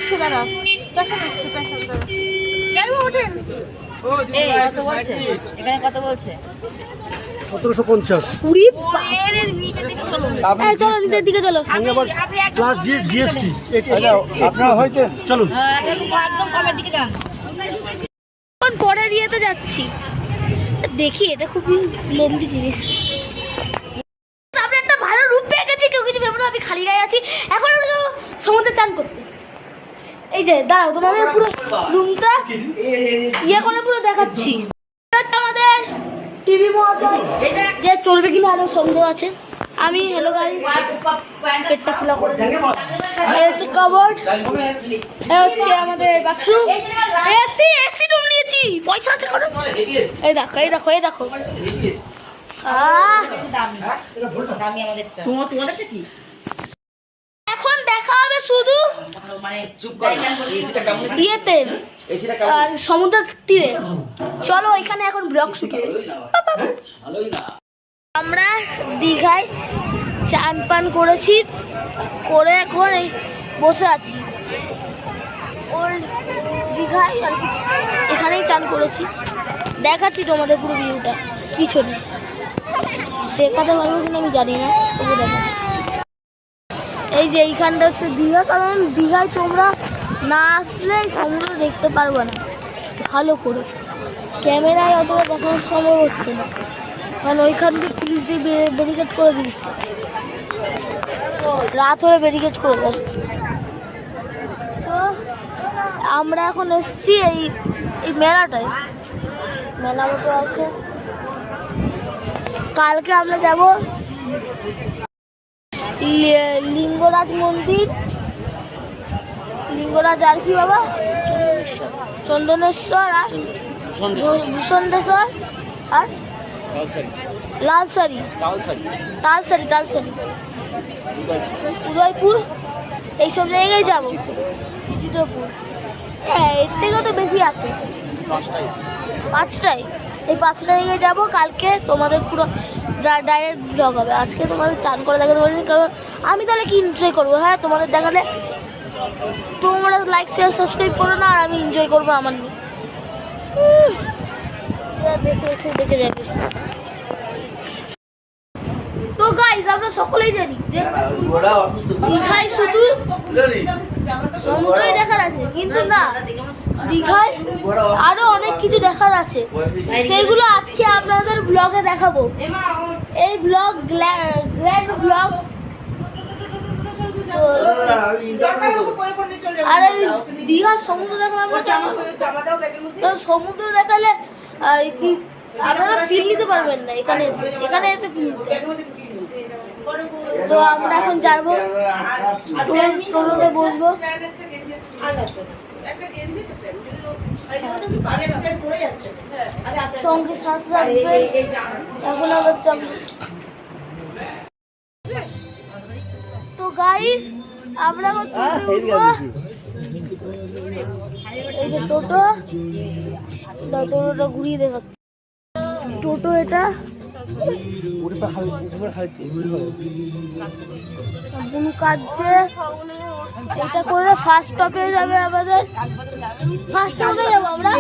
এসছে দাঁড়া, পেশেন্ট এসছে, পেশেন্ট দাঁড়া। যাইবো ওঠেন। কত বলছে? এখানে কত বলছে? 1750। পুরি পায়ের নিচে দিকে চলো। এই চলো নিচের দিকে চলো। Plus GST. আপনারা হয়েছে চলুন। একদম কমের দিকে যান। এখন পরের ইয়েতে যাচ্ছি। দেখি এটা খুবই লেন্দি জিনিস। আমরা একটা ভালো রূপ পেয়ে গেছি, কেউ কিছু ভেবে না, আমি খালি গায়ে আছি। এখন আমরা যাবো সমুদ্রে চান করতে। এই যে দাঁড়াও, তোমাদের পুরো রুমটা ইয়ে করে পুরো দেখাচ্ছি। আমাদের টিভি মহাশয় যে চলবে কিনা আরো সন্দেহ আছে। আমি হ্যালো গাইস, পেটটা খোলা করে দিই। এই হচ্ছে কবার্ড, এই হচ্ছে আমাদের বাথরুম, এসি রুম নিয়েছি, পয়সা আছে কত। এই দেখো, এই দেখো, এই দেখো। তোমাদেরটা কি? এখন দেখা হবে শুধু ইয়েতে আর সমুদ্র তীরে। চলো এখানে এখন ব্লগ শুট হবে। আমরা দীঘায় চান পান করেছি, করে এখন এই বসে আছি ওল্ড দীঘায়, আর এখানেই চান করেছি। দেখাচ্ছি তোমাদের পুরো ভিউটা, পিছনে দেখাতে পারবো কিনা আমি জানি না, তবু দেখাচ্ছি। এই যে এইখানটা হচ্ছে দীঘা, কারণ দীঘায় তোমরা না আসলে সমুদ্র দেখতে পারবে না ভালো করে, ক্যামেরায় অতটা দেখানোর সম্ভব হচ্ছে না, কারণ ওইখান দিয়ে পুলিশ দিয়ে ব্যারিকেড করে দিয়েছে, রাত হলে ব্যারিকেড করে দেয়। তো আমরা এখন এসছি এই মেলাটায়, মেলা মতো আছে। কালকে আমরা যাব লিঙ্গরাজ মন্দির, লিঙ্গরাজ আর কি বাবা, চন্দনেশ্বর আর ভূষণেশ্বর আর লালসারি, তালসারি, উদয়পুর, এইসব জায়গায় যাবো। চিত্রপুর, হ্যাঁ এর থেকেও তো বেশি আছে, 5টায়। এই 5টা জায়গায় যাবো। কালকে তোমাদের পুরো ডাইরেক্ট ব্লগ হবে। আজকে তোমাদের চান করে দেখাতে পারিনি, কারণ আমি তাহলে কি এনজয় করবো। হ্যাঁ তোমাদের দেখালে তোমরা লাইক শেয়ার সাবস্ক্রাইব করো না, আর আমি এনজয় করবো আমার নিয়ে। দেখে এসে দেখে যাবে। তো গাইস আমরা সকলেই জানি যে দীঘায় শুধু সমুদ্রই দেখার আছে, কিন্তু না, দীঘায় আরো অনেক কিছু দেখার আছে, সেইগুলো আজকে আপনাদের ব্লগে দেখাবো। এই ব্লগ গ্র্যান্ড ব্লগ। আর এই দীঘার সমুদ্র দেখালে আমরা সমুদ্র দেখালে আর কি আপনারা ফিল নিতে পারবেন না, এখানে এসে ফিল নিতে। তো আমরা এখন যাবো, টোটোতে বসবো। সঙ্গে সাথে এখন আবার যাব। তো গাইস আমরা এই যে টোটোটা ঘুরিয়ে দেখাচ্ছি। টোটো এটা বুনু কাটছে, এটা করে ফার্স্ট স্টপে যাবে আমাদের, ফার্স্ট স্টপে যাবো আমরা।